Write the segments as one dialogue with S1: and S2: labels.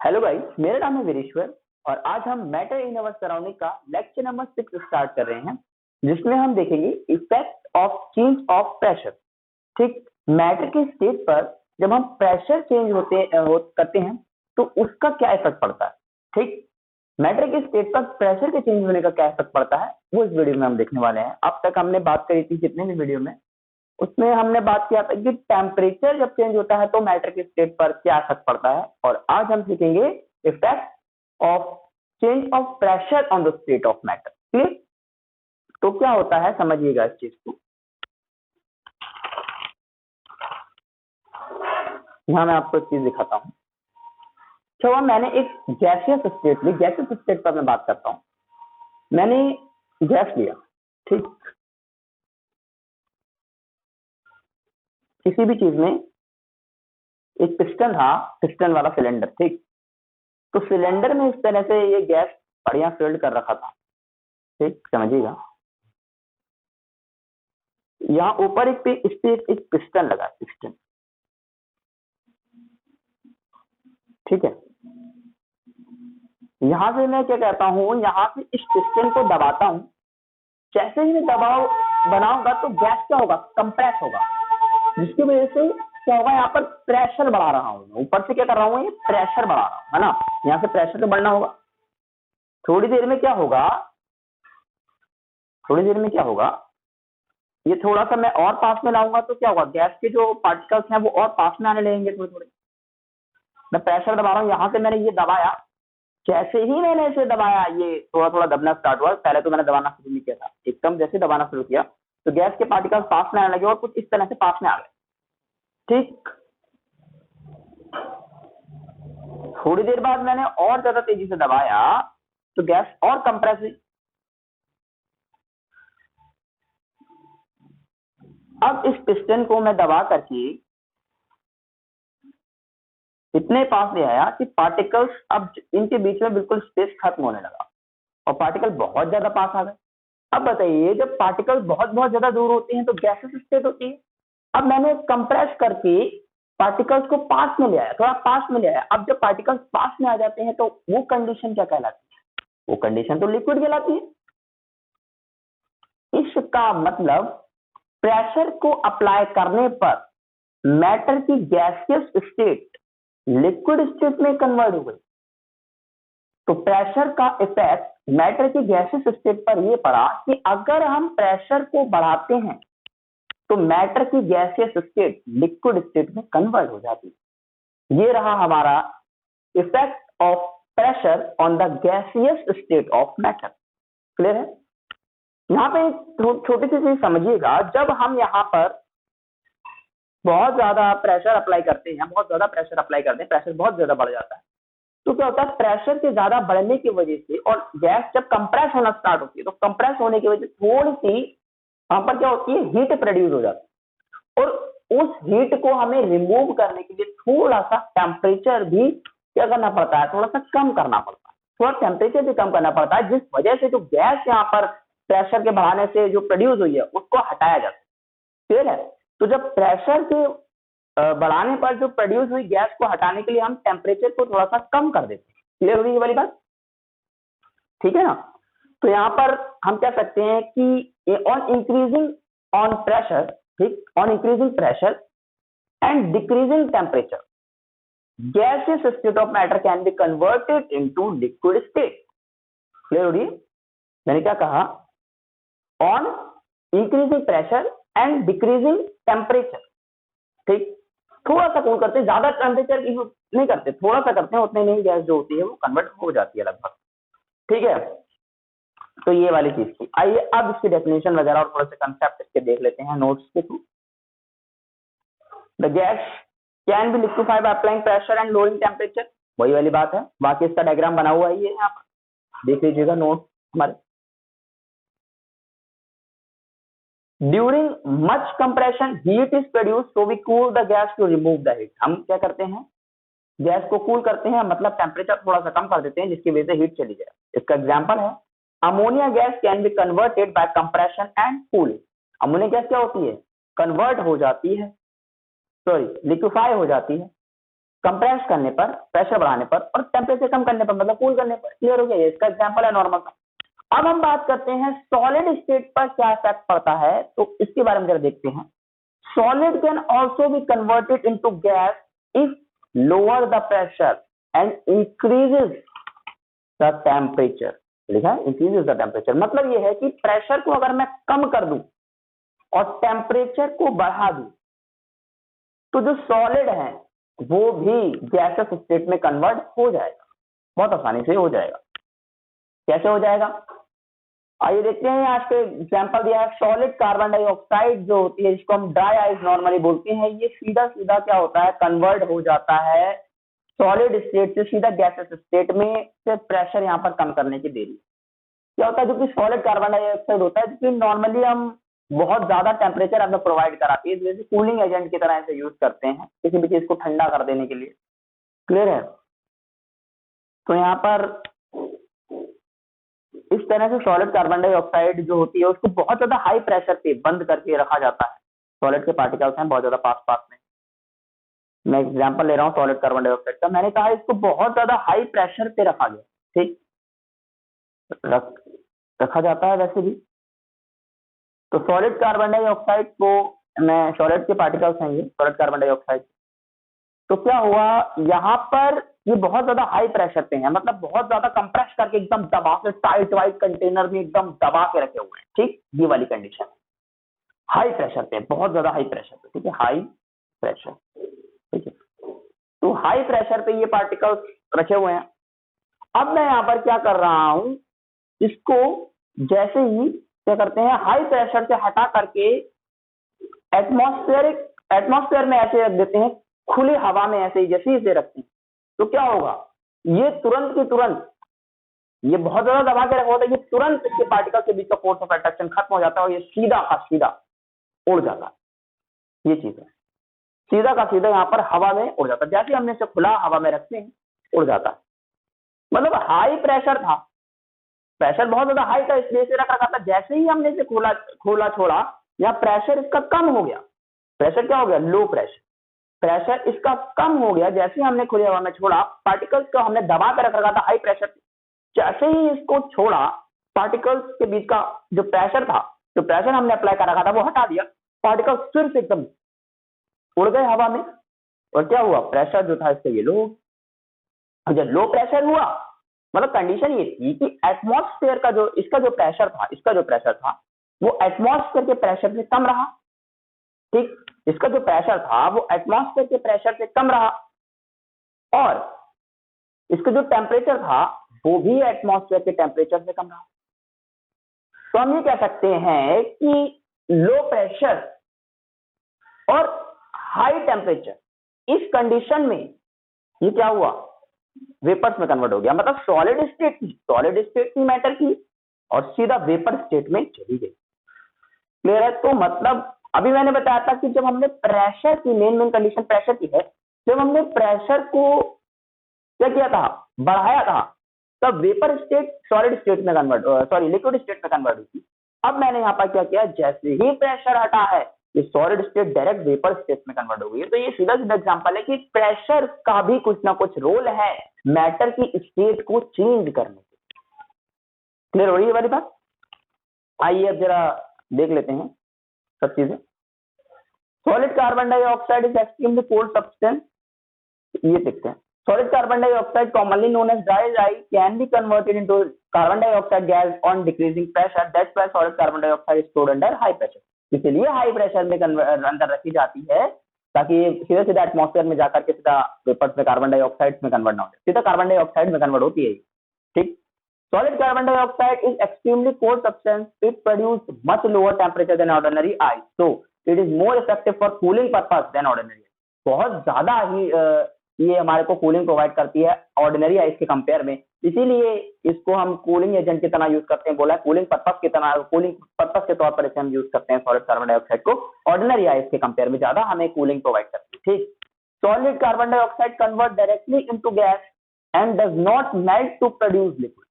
S1: Hello guys, मेरा नाम है वीरेश्वर और आज हम मैटर इन अवर सराउंडिंग का लेक्चर नंबर 6 स्टार्ट कर रहे हैं, जिसमें हम देखेंगे effect of change of pressure. ठीक, मैटर के स्टेट पर जब हम प्रेशर चेंज करते हैं तो उसका क्या इफेक्ट पड़ता है। ठीक, मैटर के स्टेट पर प्रेशर के चेंज होने का क्या इफेक्ट पड़ता है वो इस वीडियो में हम देखने वाले हैं। अब तक हमने बात करी थी जितने भी वीडियो में, उसमें हमने बात किया था कि टेम्परेचर जब चेंज होता है तो मैटर के स्टेट पर क्या इफेक्ट पड़ता है, और आज हम सीखेंगे effect of change of pressure on the state of matter. Clear? तो क्या होता है समझिएगा इस चीज को। यहां मैं आपको एक चीज दिखाता हूं। चलो मैंने एक गैसियस स्टेट ली, गैसियस स्टेट पर मैं बात करता हूं। मैंने गैस लिया, ठीक, किसी भी चीज में एक पिस्टन था, पिस्टन वाला सिलेंडर। ठीक, तो सिलेंडर में इस तरह से ये गैस बढ़िया फिल्ड कर रखा था। ठीक, समझिएगा, यहाँ ऊपर एक पिस्टन लगा, पिस्टन। ठीक है, यहां से मैं क्या कहता हूं, यहां से इस पिस्टन को दबाता हूं। जैसे ही मैं दबाव बनाऊंगा तो गैस क्या होगा, कंप्रेस होगा, जिसकी वजह से क्या होगा, यहाँ पर प्रेशर बढ़ा रहा हूं। ऊपर से क्या कर रहा हूं, ये प्रेशर बढ़ा रहा हूं, है ना। यहाँ से प्रेशर तो बढ़ना होगा। थोड़ी देर में क्या होगा, थोड़ी देर में क्या होगा, ये थोड़ा सा मैं और पास में लाऊंगा तो क्या होगा, गैस के जो पार्टिकल्स हैं वो और पास में आने लगेंगे थोड़े थोड़े। मैं प्रेशर दबा रहा हूँ, यहां से मैंने ये दबाया, जैसे ही मैंने इसे दबाया ये थोड़ा थोड़ा दबना स्टार्ट हुआ। पहले तो मैंने दबाना शुरू नहीं किया था, एकदम जैसे दबाना शुरू किया तो गैस के पार्टिकल्स पास में आने लगे और कुछ इस तरह से पास में आ गए। ठीक, थोड़ी देर बाद मैंने और ज्यादा तेजी से दबाया तो गैस और कंप्रेस हुई। अब इस पिस्टन को मैं दबा करके इतने पास ले आया कि पार्टिकल्स, अब इनके बीच में बिल्कुल स्पेस खत्म होने लगा और पार्टिकल बहुत ज्यादा पास आ गए। अब बताइए, जब पार्टिकल बहुत बहुत ज्यादा दूर होते हैं तो गैसेस स्टेट होती है। अब मैंने कंप्रेस करके पार्टिकल्स को पास में ले आया, थोड़ा पास में ले आया। अब जब पार्टिकल्स पास में आ जाते हैं तो वो कंडीशन क्या कहलाती है, वो कंडीशन तो लिक्विड कहलाती है। इसका मतलब प्रेशर को अप्लाई करने पर मैटर की गैसियस स्टेट लिक्विड स्टेट में कन्वर्ट हो गई। तो प्रेशर का इफेक्ट मैटर की गैसियस स्टेट पर यह पड़ा कि अगर हम प्रेशर को बढ़ाते हैं तो मैटर की गैसियस स्टेट लिक्विड स्टेट में कन्वर्ट हो जाती है। ये रहा हमारा effect of pressure on the gaseous state of matter. Clear है? यहाँ पे एक छोटी सी चीज समझिएगा, जब हम यहाँ पर बहुत ज्यादा प्रेशर अप्लाई करते हैं, बहुत ज्यादा प्रेशर अप्लाई करते हैं, प्रेशर बहुत ज्यादा बढ़ जाता है, तो क्या होता है, प्रेशर के ज्यादा बढ़ने की वजह से और गैस जब कंप्रेस होना स्टार्ट होती है तो कंप्रेस होने की वजह से थोड़ी सी वहां पर क्या होती है, हीट प्रोड्यूस हो जाती है। और उस हीट को हमें रिमूव करने के लिए थोड़ा सा टेम्परेचर भी क्या करना पड़ता है, थोड़ा सा कम करना पड़ता है, थोड़ा टेम्परेचर भी कम करना पड़ता है, जिस वजह से जो गैस यहाँ पर प्रेशर के बढ़ाने से जो प्रोड्यूस हुई है उसको हटाया जाता है। क्लियर है? तो जब प्रेशर के बढ़ाने पर जो प्रोड्यूस हुई गैस को हटाने के लिए हम टेम्परेचर को थोड़ा सा कम कर देते हैं। क्लियर होगी ये वाली बात? ठीक है ना। तो यहाँ पर हम कह सकते हैं कि ऑन इंक्रीजिंग ऑन प्रेशर, ठीक, on increasing pressure and decreasing temperature gaseous state of matter can be converted into liquid state। Clear हो रही है? मैंने क्या कहा, on increasing pressure and decreasing temperature. ठीक, थोड़ा सा कूल करते हैं, ज्यादा टेम्परेचर की नहीं करते, थोड़ा सा करते हैं, उतने में ही गैस जो होती है वो कन्वर्ट हो जाती है लगभग। ठीक है, तो ये वाली चीज थी। आइए अब इसकी डेफिनेशन वगैरह और थोड़े से कंसेप्ट इसके देख लेते हैं नोट्स के through. The gas can be liquefied by applying pressure and lowering temperature, वही वाली बात है। बाकी इसका डायग्राम बना हुआ है, ये यहाँ पर देख लीजिएगा नोट हमारे। During much compression heat is produce, so we cool the gas to remove the heat. हम क्या करते हैं, गैस को कूल करते हैं, मतलब टेम्परेचर थोड़ा सा कम कर देते हैं जिसकी वजह से हीट चली जाए। इसका एग्जांपल है ammonia gas can be converted bye compression and cooling. Ammonia gas क्या होती है, कन्वर्ट हो जाती है, सॉरी लिक्विफाई हो जाती है कंप्रेस करने पर, प्रेशर बढ़ाने पर, और टेम्परेचर कम करने पर, मतलब कूल करने पर। क्लियर हो गया? ये इसका एग्जांपल है नॉर्मल का। अब हम बात करते हैं सॉलिड स्टेट पर क्या इफेक्ट पड़ता है, तो इसके बारे में जरा देखते हैं। Solid can also be converted into gas if lower the pressure and increases the temperature. लिखा है इंक्रीजेस द टेम्परेचर, मतलब यह है कि प्रेशर को अगर मैं कम कर दूं और टेम्परेचर को बढ़ा दूं तो जो सॉलिड है वो भी गैसेस स्टेट में कन्वर्ट हो जाएगा, बहुत आसानी से हो जाएगा। कैसे हो जाएगा? आइए देखते हैं। आज के एग्जांपल दिया है, सॉलिड कार्बन डाइऑक्साइड जो होती है, जिसको हम ड्राई आइस नॉर्मली बोलते हैं, ये सीधा सीधा क्या होता है, कन्वर्ट हो जाता है सॉलिड स्टेट से सीधा गैसेस स्टेट में, से प्रेशर यहाँ पर कम करने की देरी। क्या होता है, जो कि सॉलिड कार्बन डाइऑक्साइड होता है, जो कि नॉर्मली हम बहुत ज्यादा टेम्परेचर हमें प्रोवाइड कराती है, जैसे कूलिंग एजेंट की तरह इसे यूज करते हैं किसी भी चीज को ठंडा कर देने के लिए। क्लियर है? तो यहाँ पर इस तरह से सॉलिड कार्बन डाइऑक्साइड जो होती है उसको बहुत ज्यादा हाई प्रेशर पे बंद करके रखा जाता है। सॉलिड के पार्टिकल्स हैं बहुत ज्यादा पास पास में। मैं एग्जांपल ले रहा हूँ सॉलिड कार्बन डाइऑक्साइड का। मैंने कहा इसको बहुत ज्यादा हाई प्रेशर पे रखा गया, ठीक, रखा जाता है वैसे भी। तो सॉलिड कार्बन डाइऑक्साइड को, मैं सॉलिड के पार्टिकल्स हैं ये सॉलिड कार्बन डाइऑक्साइड, तो क्या हुआ यहाँ पर, ये बहुत ज्यादा हाई प्रेशर पे है, मतलब बहुत ज्यादा कंप्रेस करके एकदम दबा के टाइट वाइट कंटेनर में एकदम दबा के रखे हुए हैं, ठीक, ये वाली कंडीशन हाई प्रेशर पे, बहुत ज्यादा हाई प्रेशर पे, ठीक है, हाई प्रेशर, ठीक है। तो हाई प्रेशर पे ये पार्टिकल्स रखे हुए हैं। अब मैं यहाँ पर क्या कर रहा हूं, इसको जैसे ही क्या करते हैं, हाई प्रेशर से हटा करके एटमॉस्फेयर में ऐसे रख देते हैं, खुली हवा में ऐसे ही जैसे इसे रखते हैं, तो क्या होगा, ये तुरंत की तुरंत, ये बहुत ज्यादा दबा के रखा होता है, ये तुरंत इसके पार्टिकल के बीच का फोर्स ऑफ अट्रैक्शन खत्म हो जाता है और ये सीधा का सीधा उड़ जाता है। ये चीज है, सीधा का सीधा यहाँ पर हवा में उड़ जाता है। जैसे हमने इसे खुला हवा में रखते हैं उड़ जाता है। मतलब हाई प्रेशर था, प्रेशर बहुत ज्यादा हाई था इसलिए इसे रख रखा था। जैसे ही हमने इसे खोला छोड़ा, या प्रेशर इसका कम हो गया, प्रेशर क्या हो गया, लो प्रेशर, प्रेशर इसका कम हो गया। जैसे ही हमने खुली हवा में छोड़ा, पार्टिकल्स को हमने दबा कर रख रखा था हाई प्रेशर से, जैसे ही इसको छोड़ा, पार्टिकल्स के बीच का जो प्रेशर था, जो प्रेशर हमने अप्लाई कर रखा था वो हटा दिया, पार्टिकल्स फिर से एकदम उड़ गए हवा में। और क्या हुआ, प्रेशर जो था इसका ये लो। जब लो प्रेशर हुआ, मतलब कंडीशन ये थी कि एटमॉस्फेयर का जो इसका जो प्रेशर था, इसका जो प्रेशर था वो एटमॉस्फेयर के प्रेशर से कम रहा, ठीक, इसका जो प्रेशर था वो एटमॉस्फेयर के प्रेशर से कम रहा, और इसका जो टेम्परेचर था वो भी एटमॉस्फेयर के टेम्परेचर से कम रहा। तो हम ये कह सकते हैं कि लो प्रेशर और हाई टेम्परेचर, इस कंडीशन में ये क्या हुआ, वेपर्स में कन्वर्ट हो गया। मतलब सॉलिड स्टेट की मैटर की और सीधा वेपर स्टेट में चली गई। क्लियर है? तो मतलब अभी मैंने बताया था कि जब हमने प्रेशर की मेन कंडीशन प्रेशर की है, जब हमने प्रेशर को क्या किया था, बढ़ाया था, तब वेपर स्टेट सॉलिड स्टेट में कन्वर्ट, लिक्विड स्टेट में कन्वर्ट हुई थी। अब मैंने यहाँ पर क्या किया, जैसे ही प्रेशर हटा है, ये solid state direct vapour state में कन्वर्ट हो गई है। तो ये सीधा सीधा एग्जांपल है कि प्रेशर का भी कुछ ना कुछ रोल है मैटर की स्टेट को चेंज करने में। क्लियर हो रही है वाली बात? आइए अब जरा देख लेते हैं सब चीजें। Solid carbon dioxide is extremely cold substance. ये देखते हैं, solid carbon dioxide commonly known as dry can be converted into carbon dioxide gas on decreasing pressure. That's why solid carbon dioxide is stored under high pressure. इसलिए high pressure में अंदर रखी जाती है ताकि सीधा सीधा एटमॉस्फेयर में जाकर के सीधा वेपर्स में कार्बन डाइऑक्साइड में कन्वर्ट ना हो जाए, सीधा कार्बन डाइऑक्साइड में कन्वर्ट होती है, ठीक। Solid carbon dioxide is extremely cold substance. It produces much lower temperature than ordinary ice, so it is more effective for cooling purpose than ordinary ice. बहुत ज्यादा ही ये हमारे को कूलिंग प्रोवाइड करती है ऑर्डिनरी आइस के कंपेयर में, इसीलिए इसको हम कूलिंग एजेंट की तरह यूज करते हैं। बोला कूलिंग पर्पस की तरह, कूलिंग पर्पस के तौर पर इसे हम यूज करते हैं सॉलिड कार्बन डाइऑक्साइड को, ऑर्डिनरी आइस के कंपेयर में ज्यादा हमें कूलिंग प्रोवाइड करती है, ठीक। Solid carbon dioxide convert directly into gas and does not melt to produce liquid,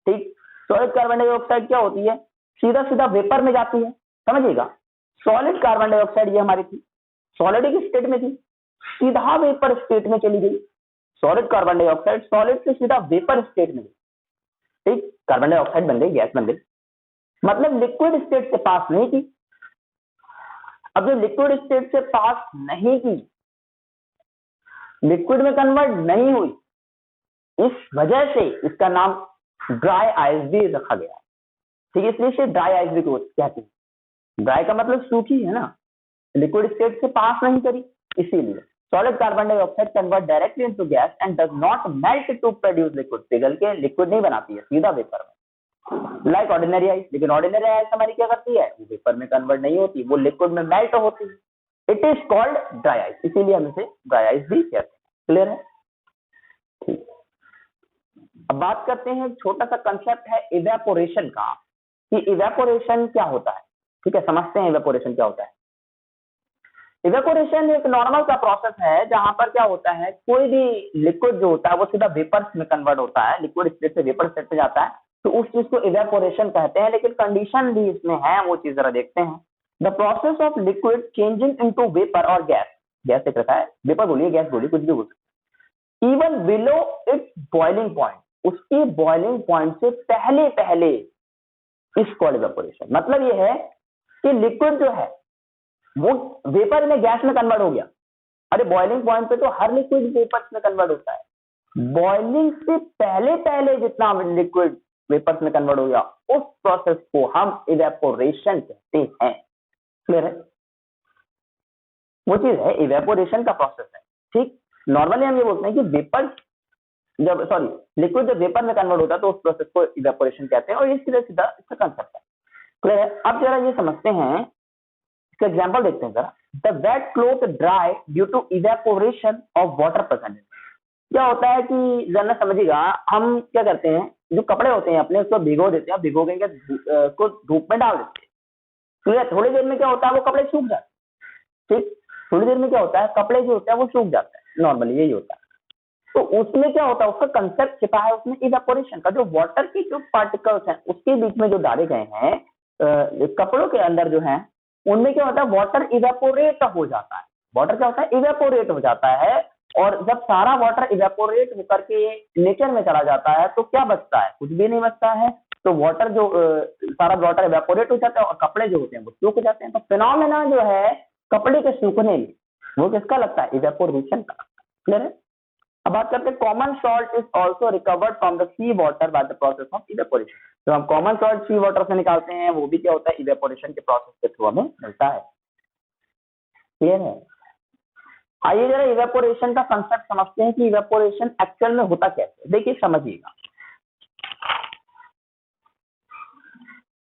S1: ठीक। सॉलिड कार्बन डाइऑक्साइड क्या होती है, सीधा सीधा वेपर में जाती है, समझिएगा। सॉलिड कार्बन डाइऑक्साइड ये हमारी थी, सॉलिड की स्टेट में थी, सीधा वेपर स्टेट में चली गई। सॉलिड कार्बन डाइऑक्साइड सॉलिड से सीधा वेपर स्टेट में गई, ठीक, कार्बन डाइऑक्साइड बन गई, गैस बन गई, मतलब लिक्विड स्टेट से पास नहीं की। अब जो लिक्विड स्टेट से पास नहीं की, लिक्विड में कन्वर्ट नहीं हुई, इस वजह से इसका नाम ड्राई आइस भी रखा गया, ठीक है, इसलिए इसे ड्राई आइस भी कहते हैं। ड्राई का मतलब सूखी है ना, लिक्विड स्टेट से पास नहीं करी, इसीलिए। Solid carbon dioxide convert directly into gas and does not melt to produce liquid, पिघल के लिक्विड नहीं बनाती है, सीधा वेपर में, लाइक ऑर्डिनरी आइस। लेकिन ऑर्डिनरी आइस हमारी क्या करती है, वो वेपर में कन्वर्ट नहीं होती, वो लिक्विड में मेल्ट होती है। It is called dry ice, इसीलिए हम इसे ड्राई आइस भी कहते हैं। क्लियर है? ठीक। अब बात करते हैं, छोटा सा कंसेप्ट है इवेपोरेशन का, कि इवेपोरेशन क्या होता है। ठीक है, समझते हैं इवेपोरेशन क्या होता है। इवेपोरेशन एक नॉर्मल सा प्रोसेस है जहां पर क्या होता है, कोई भी लिक्विड जो होता है वो सीधा वेपर्स में कन्वर्ट होता है, लिक्विड स्टेट से वेपर स्टेट में जाता है, तो उस चीज को इवेपोरेशन कहते हैं। लेकिन कंडीशन भी इसमें है, वो चीज जरा देखते हैं। The process of liquid changing into vapour और गैस, गैस एक रखा है, वेपर बोलिए, गैस बोलिए, कुछ भी बोल सकते, even below it's boiling point, उसकी बॉइलिंग पॉइंट से पहले पहले, इस कॉल्ड इवेपोरेशन। मतलब ये है कि लिक्विड जो है वो वेपर में गैस में कन्वर्ट हो गया। अरे बॉइलिंग पॉइंट पे तो हर लिक्विड वेपर्स में कन्वर्ट होता है, बॉइलिंग से पहले पहले जितना लिक्विड वेपर्स में कन्वर्ट हो गया, उस प्रोसेस को हम इवेपोरेशन कहते हैं। क्लियर है? वो चीज है, इवेपोरेशन का प्रोसेस है। ठीक, नॉर्मली हम ये बोलते हैं कि वेपर जब, सॉरी, लिक्विड जब वेपर में कन्वर्ट होता है तो उस प्रोसेस को इवेपोरेशन कहते हैं, और ये सीधा सीधा इसका कंसेप्ट है। क्लियर है? अब जरा ये समझते हैं, इसका एग्जांपल देखते हैं जरा। The wet cloth dry due to evaporation of water present. क्या होता है कि जरा समझिएगा, हम क्या करते हैं, जो कपड़े होते हैं अपने उसको भिगो देते हैं, भिगो के उसको धूप में डाल देते हैं। क्लियर? थोड़ी देर में क्या होता है, वो कपड़े सूख जाते हैं। ठीक, थोड़ी देर में क्या होता है, कपड़े जो होते हैं वो सूख जाते हैं, नॉर्मली यही होता है। तो उसमें क्या होता है, उसका कंसेप्ट छिपा है उसमें इवेपोरेशन का। जो वाटर के जो पार्टिकल्स हैं उसके बीच में जो डाले गए हैं कपड़ों के अंदर जो है, उनमें क्या होता है, वाटर इवेपोरेट हो जाता है। वाटर क्या होता है, इवेपोरेट हो जाता है। और जब सारा वाटर इवेपोरेट होकर के नेचर में चला जाता है तो क्या बचता है, कुछ भी नहीं बचता है। तो वाटर जो सारा वाटर इवेपोरेट हो जाता है और कपड़े जो होते हैं वो सूख जाते हैं। तो फिनोमेना जो है कपड़े के सूखने में, वो किसका लगता है, इवेपोरेशन का। क्लियर है? अब बात करते हैं, common salt is also recovered from the sea water by the process of evaporation. तो हम कॉमन सॉल्ट सी वाटर से निकालते हैं, वो भी क्या होता है, इवेपोरेशन के प्रोसेस के थ्रू हमें मिलता है। क्लियर है? आइए जरा इवेपोरेशन का कंसेप्ट समझते हैं कि इवेपोरेशन एक्चुअल में होता कैसे। देखिए समझिएगा,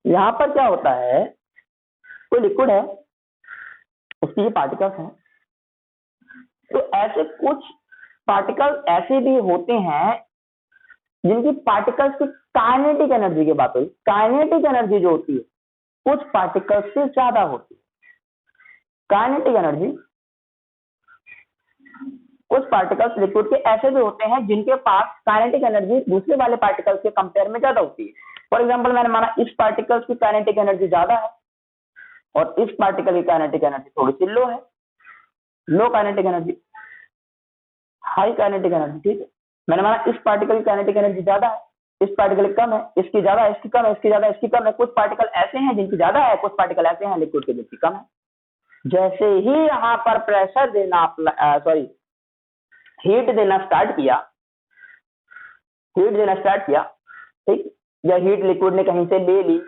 S1: यहां पर क्या होता है, कोई लिक्विड है, उसकी ये पार्टिकल्स हैं, तो ऐसे कुछ पार्टिकल्स ऐसे भी होते हैं जिनकी पार्टिकल्स की काइनेटिक एनर्जी की बात हुई। काइनेटिक एनर्जी जो होती है कुछ पार्टिकल्स से ज्यादा होती है। काइनेटिक एनर्जी, कुछ पार्टिकल्स लिक्विड के ऐसे भी होते हैं जिनके पास काइनेटिक एनर्जी दूसरे वाले पार्टिकल्स के कंपेयर में ज्यादा होती है। फॉर एग्जांपल, मैंने माना इस पार्टिकल्स की काइनेटिक एनर्जी ज्यादा है और इस पार्टिकल की काइनेटिक एनर्जी थोड़ी सी लो है। Low kinetic energy, high kinetic energy. ठीक है, मैंने माना इस पार्टिकल की काइनेटिक एनर्जी ज्यादा है, इस पार्टिकल की कम है, इसकी ज्यादा है, इसकी कम है, इसकी ज्यादा है, इसकी कम है। कुछ पार्टिकल ऐसे हैं जिनकी ज्यादा है, कुछ पार्टिकल ऐसे हैं लिक्विड के जिनकी कम है। जैसे ही यहाँ पर प्रेशर देना, सॉरी, हीट देना स्टार्ट किया, हीट देना स्टार्ट किया, ठीक, या हीट लिक्विड ने कहीं से ले ली,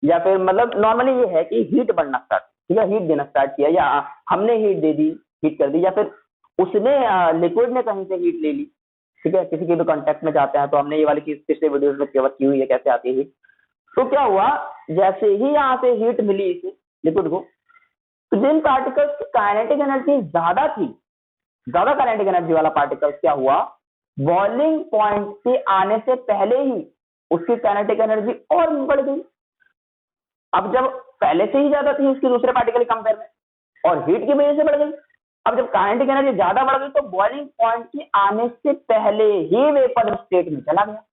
S1: या फिर मतलब नॉर्मली ये है कि हीट बढ़ना स्टार्ट, ठीक है, हीट देना स्टार्ट किया, या हमने हीट दे दी, हीट कर दी, या फिर उसने लिक्विड ने कहीं से हीट ले ली। ठीक है, किसी के भी कांटेक्ट में जाते हैं, तो हमने ये वाली चीज पिछले वीडियोस में कवर की हुई है, कैसे आती है। तो क्या हुआ, जैसे ही यहाँ से हीट मिली इस लिक्विड को, तो जिन पार्टिकल्स की काइनेटिक एनर्जी ज्यादा थी, ज्यादा काइनेटिक एनर्जी वाला पार्टिकल्स क्या हुआ, बॉइलिंग पॉइंट के आने से पहले ही उसकी काइनेटिक एनर्जी और बढ़ गई। अब जब पहले से ही ज्यादा थी उसकी दूसरे पार्टिकल कंपेयर में और हीट की वजह से बढ़ गई, अब जब काइनेटिक एनर्जी ज्यादा बढ़ गई तो बॉइलिंग पॉइंट के आने से पहले ही वेपर स्टेट में चला गया।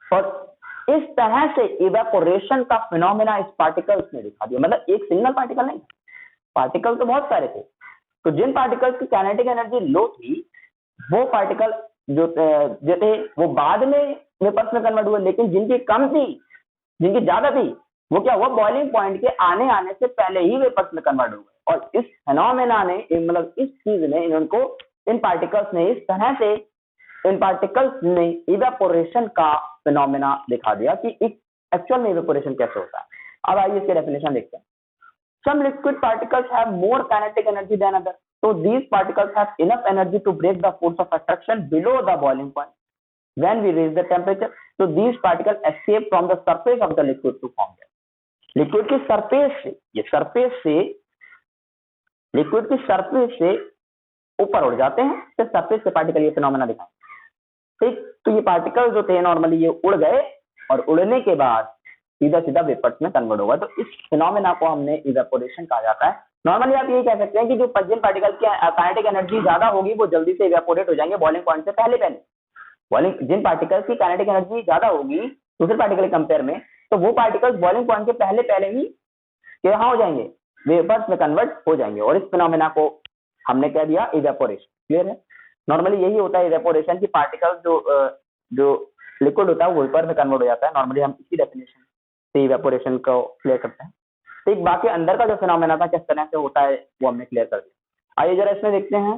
S1: और इस तरह से इवेपोरेशन का फिनोमेना इस पार्टिकल्स ने दिखा दिया। मतलब एक सिंगल पार्टिकल नहीं, पार्टिकल तो बहुत सारे थे। तो जिन पार्टिकल्स की काइनेटिक एनर्जी लो थी वो पार्टिकल जो थे वो बाद में वेपर्स में कन्वर्ट हुए, लेकिन जिनकी कम थी, जिनकी ज्यादा थी, वो क्या हुआ, बॉइलिंग पॉइंट के आने से पहले ही वेपर्स में कन्वर्ट हुए। और इस फेनोमेना ने, मतलब इस चीज ने इनको, इन पार्टिकल्स ने, इस तरह से इन पार्टिकल्स ने इवेपोरेशन का फेनोमेना दिखा दिया कि एक्चुअल में इवेपोरेशन कैसे होता है। अब आइए इसके डेफिनेशन देखते हैं। Some liquid particles have more kinetic energy than others. So these particles have enough energy to break the force of attraction below the boiling point. When we raise the temperature, so these particles escape from the surface of the liquid to form gas. Liquid की surface से, ये surface से, liquid की surface से ऊपर उड़ जाते हैं, फिर सरफेस से पार्टिकल ये फिनोमेना दिखाएं। ठीक, तो ये पार्टिकल जो थे नॉर्मली ये उड़ गए और उड़ने के बाद सीधा सीधा वेपर्स में कन्वर्ट होगा। तो इस फिनोमेना को हमने इवेपोरेशन कहा जाता है। नॉर्मली आप यही कह सकते हैं कि जो जिन पार्टिकल की काइनेटिक एनर्जी ज्यादा होगी वो जल्दी से इवेपोरेट हो जाएंगे बॉइलिंग पॉइंट से पहले पहले। बॉइलिंग, जिन पार्टिकल्स की काइनेटिक एनर्जी ज्यादा होगी दूसरे पार्टिकल के कंपेयर में, तो वो पार्टिकल्स बॉइलिंग पॉइंट के पहले पहले ही कहाँ हो जाएंगे, वेपर्स में कन्वर्ट हो जाएंगे। और इस फिनोमेना को हमने कह दिया इवेपोरेशन। क्लियर है? नॉर्मली यही होता है इवेपोरेशन की, पार्टिकल जो लिक्विड होता है वो वेपर में कन्वर्ट हो जाता है। नॉर्मली हम इसी डेफिनेशन से इवेपोरेशन को क्लियर करते हैं। ठीक, बाकी अंदर का जो फिनोमेना था किस तरह से होता है वो हमने क्लियर कर दिया। आइए जरा इसमें देखते हैं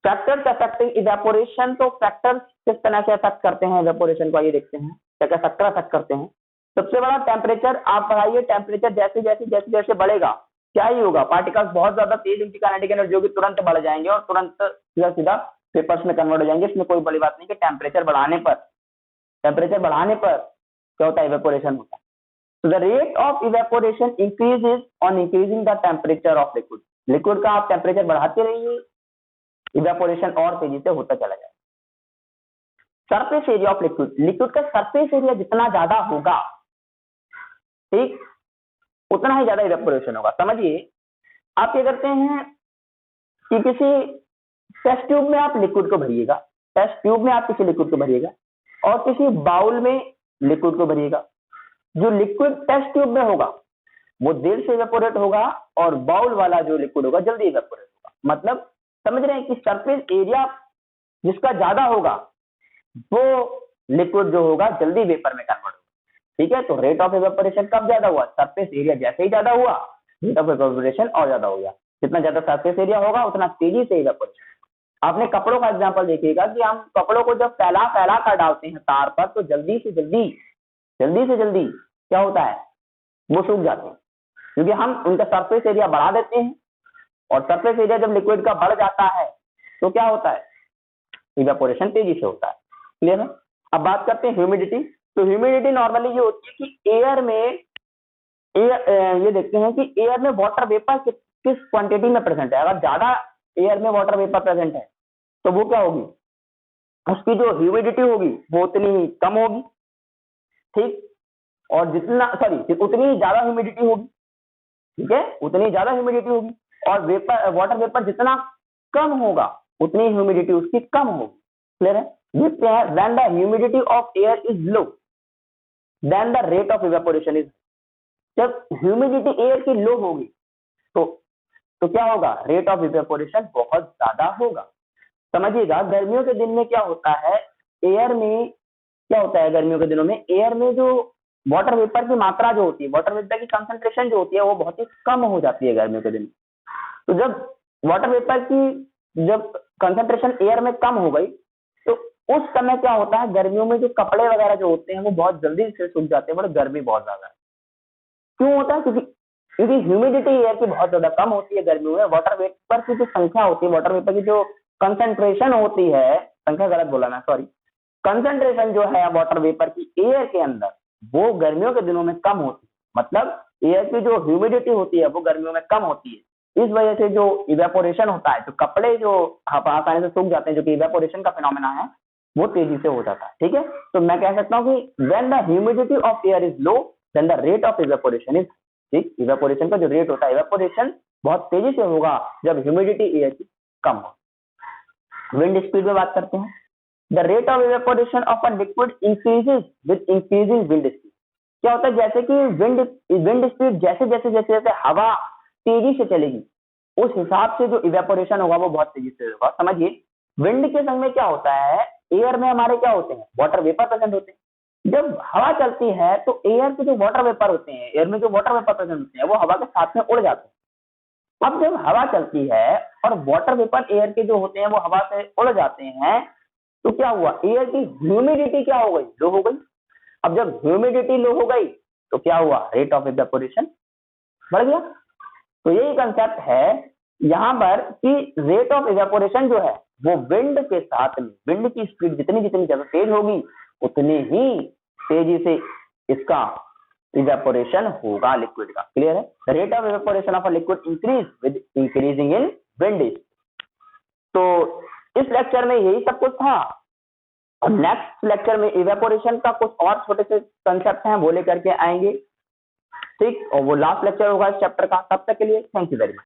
S1: फैक्टर्स अफेक्टिंग इवेपोरेशन। तो फैक्टर्स किस तरह से अफेक्ट करते हैं इवेपोरेशन को, आइए देखते हैं क्या क्या फैक्टर अफेक्ट करते हैं। सबसे बड़ा टेम्परेचर। आप बढ़ाइए, टेम्परेचर जैसे जैसे जैसे जैसे बढ़ेगा क्या ही होगा, पार्टिकल्स बहुत ज्यादा तेज उनकी काइनेटिक एनर्जी होगी, तुरंत बढ़ जाएंगे और तुरंत सीधा सीधा वेपर्स में कन्वर्ट हो जाएंगे। इसमें कोई बड़ी बात नहीं कि टेम्परेचर बढ़ाने पर क्या होता है, इवेपोरेशन होता है। So the rate of evaporation increases on increasing the temperature of liquid. Liquid का आप टेम्परेचर बढ़ाते रहिए, इवेपोरेशन और तेजी से होता चला जाएगा। Surface area of liquid. Liquid का सरफेस एरिया जितना ज्यादा होगा, ठीक, उतना ही ज्यादा इवेपोरेशन होगा। समझिए, आप क्या करते हैं कि किसी टेस्ट ट्यूब में आप लिक्विड को भरिएगा, टेस्ट ट्यूब में आप किसी लिक्विड को भरिएगा और किसी बाउल में लिक्विड को भरिएगा। जो लिक्विड टेस्ट ट्यूब में होगा वो देर से इवेपोरेट होगा और बाउल वाला जो लिक्विड होगा जल्दी इवेपोरेट होगा। मतलब समझ रहे हैं कि सरफेस एरिया जिसका ज्यादा होगा वो लिक्विड जो होगा जल्दी वेपर में कन्वर्ट होगा। ठीक है, तो रेट ऑफ इवेपोरेशन कब ज्यादा हुआ, सरफेस एरिया जैसे ही ज्यादा हुआ रेट ऑफ इवेपोरेशन और ज्यादा हो गया। जितना ज्यादा सरफेस एरिया होगा उतना तेजी से इवेपोरेशन। आपने कपड़ों का एग्जाम्पल देखिएगा कि हम कपड़ों को जब फैला फैला कर डालते हैं तार पर, तो जल्दी से जल्दी क्या होता है, वो सूख जाते हैं, क्योंकि हम उनका सरफेस एरिया बढ़ा देते हैं। और सरफेस एरिया जब लिक्विड का बढ़ जाता है तो क्या होता है, इवेपोरेशन तेजी से होता है। क्लियर है? अब बात करते हैं ह्यूमिडिटी। तो ह्यूमिडिटी नॉर्मली ये होती है कि एयर में ये देखते हैं कि एयर में वाटर वेपर किस क्वांटिटी में प्रेजेंट है। अगर ज्यादा एयर में वाटर वेपर प्रेजेंट है तो वो क्या होगी, उसकी जो ह्यूमिडिटी होगी वो उतनी ही कम होगी। ठीक, और उतनी ही ज्यादा ह्यूमिडिटी होगी। ठीक है, उतनी ज्यादा ह्यूमिडिटी होगी और वाटर वेपर जितना कम होगा उतनी ह्यूमिडिटी उसकी कम होगी। क्लियर है? देखते हैं, when the humidity of air is low then the rate of evaporation is. जब ह्यूमिडिटी एयर की लो होगी तो क्या होगा, रेट ऑफ इवेपोरेशन बहुत ज्यादा होगा। समझिएगा, गर्मियों के दिन में क्या होता है, एयर में क्या होता है, गर्मियों के दिनों में एयर में जो वाटर वेपर की मात्रा जो होती है, वाटर वेपर की कंसंट्रेशन जो होती है वो बहुत ही कम हो जाती है गर्मियों के दिन। तो जब वाटर वेपर की जब कंसंट्रेशन एयर में कम हो गई तो उस समय क्या होता है, गर्मियों में जो कपड़े वगैरह जो होते हैं वो बहुत जल्दी से सूख जाते हैं, बट गर्मी बहुत ज्यादा है। क्यों होता है? क्योंकि ह्यूमिडिटी एयर की बहुत ज्यादा कम होती है गर्मियों में। वाटर वेपर की जो संख्या होती है, वाटर वेपर की जो कंसंट्रेशन होती है, संख्या गलत बोला मैं, सॉरी, कंसंट्रेशन जो है वाटर वेपर की एयर के अंदर वो गर्मियों के दिनों में कम होती है। मतलब एयर की जो ह्यूमिडिटी होती है वो गर्मियों में कम होती है। इस वजह से जो इवेपोरेशन होता है, जो कपड़े जो आसानी से सूख जाते हैं, जो कि इवेपोरेशन का फिनोमेना है, वो तेजी से हो जाता है। ठीक है, तो मैं कह सकता हूँ कि when the humidity of air is low then the rate of evaporation is. ठीक, इवेपोरेशन का जो रेट होता है, इवेपोरेशन बहुत तेजी से होगा जब ह्यूमिडिटी एयर की कम हो। विंड स्पीड में बात करते हैं। The rate of evaporation of a liquid increases with increasing wind speed. क्या होता है, जैसे कि विंड स्पीड जैसे जैसे हवा तेजी से चलेगी, उस हिसाब से जो इवेपोरेशन होगा वो बहुत तेजी से होगा। समझिए, विंड के संग में क्या होता है, एयर में हमारे क्या होते हैं, वाटर वेपर प्रेजेंट होते हैं। जब हवा चलती है तो एयर के जो वाटर वेपर होते हैं, एयर में जो वाटर वेपर प्रेजेंट होते हैं वो हवा के साथ में उड़ जाते हैं। अब जब हवा चलती है और वाटर वेपर एयर के जो होते हैं वो हवा से उड़ जाते हैं, तो क्या हुआ, एयर की ह्यूमिडिटी क्या हो गई, लो हो गई। अब जब ह्यूमिडिटी लो हो गई तो क्या हुआ, रेट ऑफ इवेपोरेशन बढ़ गया। तो यही कंसेप्ट है यहां पर कि रेट ऑफ इवेपोरेशन जो है वो विंड के साथ में, विंड की स्पीड जितनी जितनी ज्यादा तेज होगी उतनी ही तेजी से इसका इवेपोरेशन होगा लिक्विड का। क्लियर है? The rate of evaporation of a liquid increase with increasing in wind. तो इस लेक्चर में यही सब कुछ था, और नेक्स्ट लेक्चर में इवेपोरेशन का कुछ और छोटे से कंसेप्ट हैं वो लेकर के आएंगे। ठीक, और वो लास्ट लेक्चर होगा इस चैप्टर का। तब तक के लिए थैंक यू वेरी मच।